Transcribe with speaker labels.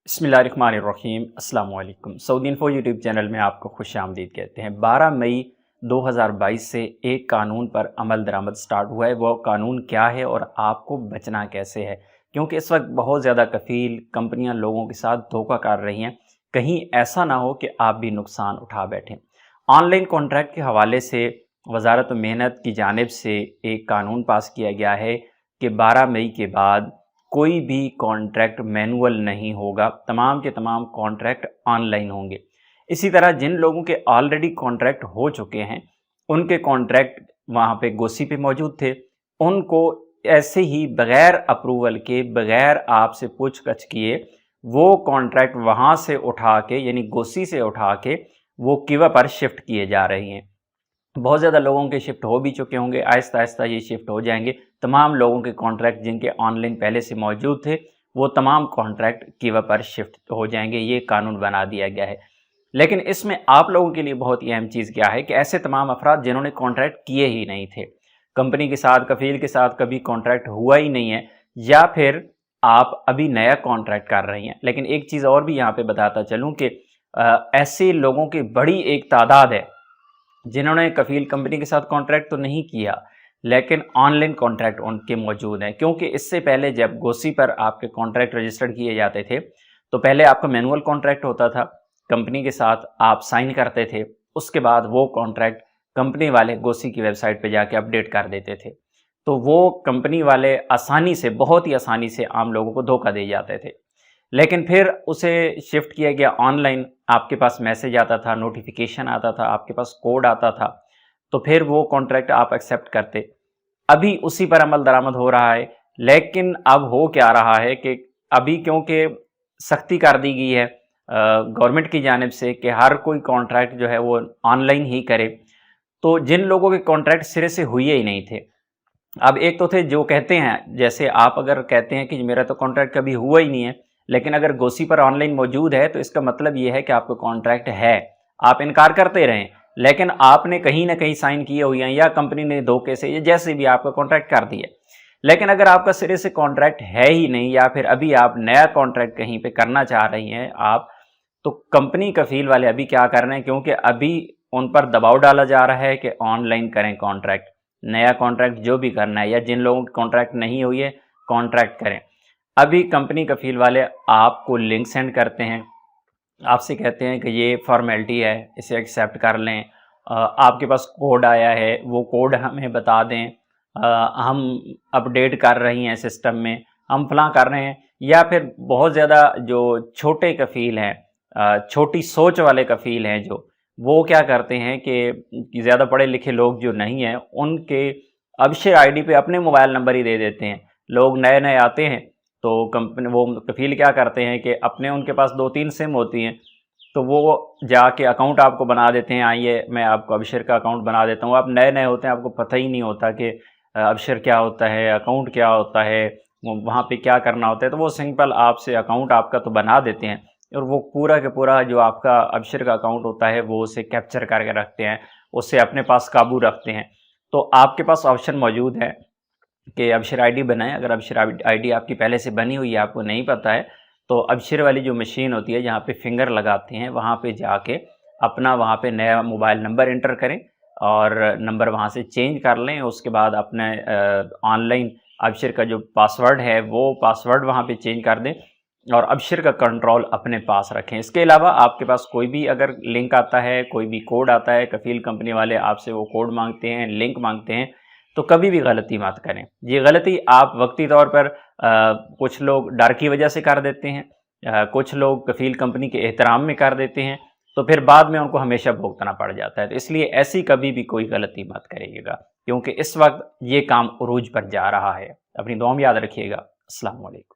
Speaker 1: बिस्मिल्लाहिर्रहमानिर्रहीम। अस्सलाम वालेकुम। सऊदी इन्फो यूट्यूब चैनल में आपको खुश आमदीद कहते हैं। 12 मई 2022 से एक कानून पर अमल दरामद स्टार्ट हुआ है। वो कानून क्या है और आपको बचना कैसे है, क्योंकि इस वक्त बहुत ज़्यादा कफ़ील कंपनियां लोगों के साथ धोखा कर रही हैं। कहीं ऐसा ना हो कि आप भी नुकसान उठा बैठें। ऑनलाइन कॉन्ट्रैक्ट के हवाले से वजारत मेहनत की जानिब से एक कानून पास किया गया है कि 12 मई के बाद कोई भी कॉन्ट्रैक्ट मैनुअल नहीं होगा, तमाम के तमाम कॉन्ट्रैक्ट ऑनलाइन होंगे। इसी तरह जिन लोगों के ऑलरेडी कॉन्ट्रैक्ट हो चुके हैं, उनके कॉन्ट्रैक्ट वहाँ पे गोसी पे मौजूद थे, उनको ऐसे ही बग़ैर अप्रूवल के, बग़ैर आपसे पूछगछ किए वो कॉन्ट्रैक्ट वहाँ से उठा के, यानी गोसी से उठा के वो किवा पर शिफ्ट किए जा रही हैं। बहुत ज़्यादा लोगों के शिफ्ट हो भी चुके होंगे, आहिस्ता आहिस्ता ये शिफ्ट हो जाएंगे। तमाम लोगों के कॉन्ट्रैक्ट जिनके ऑनलाइन पहले से मौजूद थे, वो तमाम कॉन्ट्रैक्ट किवा पर शिफ्ट हो जाएंगे। ये कानून बना दिया गया है। लेकिन इसमें आप लोगों के लिए बहुत ही अहम चीज़ क्या है कि ऐसे तमाम अफराद जिन्होंने कॉन्ट्रैक्ट किए ही नहीं थे, कंपनी के साथ, कफ़ील के साथ कभी कॉन्ट्रैक्ट हुआ ही नहीं है, या फिर आप अभी नया कॉन्ट्रैक्ट कर रही हैं। लेकिन एक चीज़ और भी यहाँ पे बताता चलूँ कि ऐसे लोगों की बड़ी एक तादाद है जिन्होंने कफ़ील कंपनी के साथ कॉन्ट्रैक्ट तो नहीं किया, लेकिन ऑनलाइन कॉन्ट्रैक्ट उनके मौजूद हैं। क्योंकि इससे पहले जब गोसी पर आपके कॉन्ट्रैक्ट रजिस्टर्ड किए जाते थे, तो पहले आपका मैनुअल कॉन्ट्रैक्ट होता था, कंपनी के साथ आप साइन करते थे, उसके बाद वो कॉन्ट्रैक्ट कंपनी वाले गोसी की वेबसाइट पे जाके अपडेट कर देते थे। तो वो कंपनी वाले आसानी से, बहुत ही आसानी से आम लोगों को धोखा दे जाते थे। लेकिन फिर उसे शिफ्ट किया गया ऑनलाइन। आपके पास मैसेज आता था, नोटिफिकेशन आता था, आपके पास कोड आता था, तो फिर वो कॉन्ट्रैक्ट आप एक्सेप्ट करते। अभी उसी पर अमल दरामद हो रहा है। लेकिन अब हो क्या रहा है कि अभी क्योंकि सख्ती कर दी गई है गवर्नमेंट की जानिब से कि हर कोई कॉन्ट्रैक्ट जो है वो ऑनलाइन ही करे, तो जिन लोगों के कॉन्ट्रैक्ट सिरे से हुए ही नहीं थे, अब एक तो थे जो कहते हैं, जैसे आप अगर कहते हैं कि मेरा तो कॉन्ट्रैक्ट कभी हुआ ही नहीं है, लेकिन अगर गोसी पर ऑनलाइन मौजूद है तो इसका मतलब ये है कि आपका कॉन्ट्रैक्ट है। आप इनकार करते रहें, लेकिन आपने कहीं ना कहीं साइन किए हुए हैं, या कंपनी ने धोखे से, या जैसे भी आपका कॉन्ट्रैक्ट कर दिया। लेकिन अगर आपका सिरे से कॉन्ट्रैक्ट है ही नहीं, या फिर अभी आप नया कॉन्ट्रैक्ट कहीं पे करना चाह रही हैं आप, तो कंपनी कफील वाले अभी क्या कर रहे हैं, क्योंकि अभी उन पर दबाव डाला जा रहा है कि ऑनलाइन करें कॉन्ट्रैक्ट, नया कॉन्ट्रैक्ट जो भी करना है, या जिन लोगों की कॉन्ट्रैक्ट नहीं हुई है कॉन्ट्रैक्ट करें। अभी कंपनी कफील वाले आपको लिंक सेंड करते हैं, आपसे कहते हैं कि ये फॉर्मेलिटी है, इसे एक्सेप्ट कर लें। आपके पास कोड आया है, वो कोड हमें बता दें, हम अपडेट कर रही हैं सिस्टम में, हम फलां कर रहे हैं। या फिर बहुत ज़्यादा जो छोटे कफ़ील हैं, छोटी सोच वाले कफ़ील हैं, जो वो क्या करते हैं कि ज़्यादा पढ़े लिखे लोग जो नहीं हैं, उनके अबशर आईडी पे अपने मोबाइल नंबर ही दे देते हैं। लोग नए नए आते हैं तो कंपनी, वो कफ़ील क्या करते हैं कि अपने, उनके पास 2-3 सिम होती हैं, तो वो जाके अकाउंट आपको बना देते हैं। आइए मैं आपको अबशर का अकाउंट बना देता हूँ। आप नए नए होते हैं, आपको पता ही नहीं होता कि अबशर क्या होता है, अकाउंट क्या होता है, वहाँ पे क्या करना होता है। तो वो सिंपल आपसे अकाउंट आपका तो बना देते हैं, और वो पूरा के पूरा जो आपका अबशर का अकाउंट होता है वो उसे कैप्चर करके रखते हैं, उससे अपने पास काबू रखते हैं। तो आपके पास ऑप्शन मौजूद है कि अबशर आईडी बनाएं। अगर अबशर आईडी आपकी पहले से बनी हुई है, आपको नहीं पता है, तो अबशर वाली जो मशीन होती है जहाँ पे फिंगर लगाते हैं, वहाँ पे जाके अपना वहाँ पे नया मोबाइल नंबर इंटर करें और नंबर वहाँ से चेंज कर लें। उसके बाद अपने ऑनलाइन अबशर का जो पासवर्ड है वो पासवर्ड वहाँ पे चेंज कर दें और अबशर का कंट्रोल अपने पास रखें। इसके अलावा आपके पास कोई भी अगर लिंक आता है, कोई भी कोड आता है, कफ़ील कंपनी वाले आपसे वो कोड मांगते हैं, लिंक मांगते हैं, तो कभी भी गलती मत करें। ये गलती आप वक्ती तौर पर कुछ लोग डर की वजह से कर देते हैं, कुछ लोग कफ़ील कंपनी के एहतराम में कर देते हैं, तो फिर बाद में उनको हमेशा भुगतना पड़ जाता है। तो इसलिए ऐसी कभी भी कोई गलती मत करिएगा, क्योंकि इस वक्त ये काम उरूज पर जा रहा है। अपनी दुआ में याद रखिएगा। अस्सलाम वालेकुम।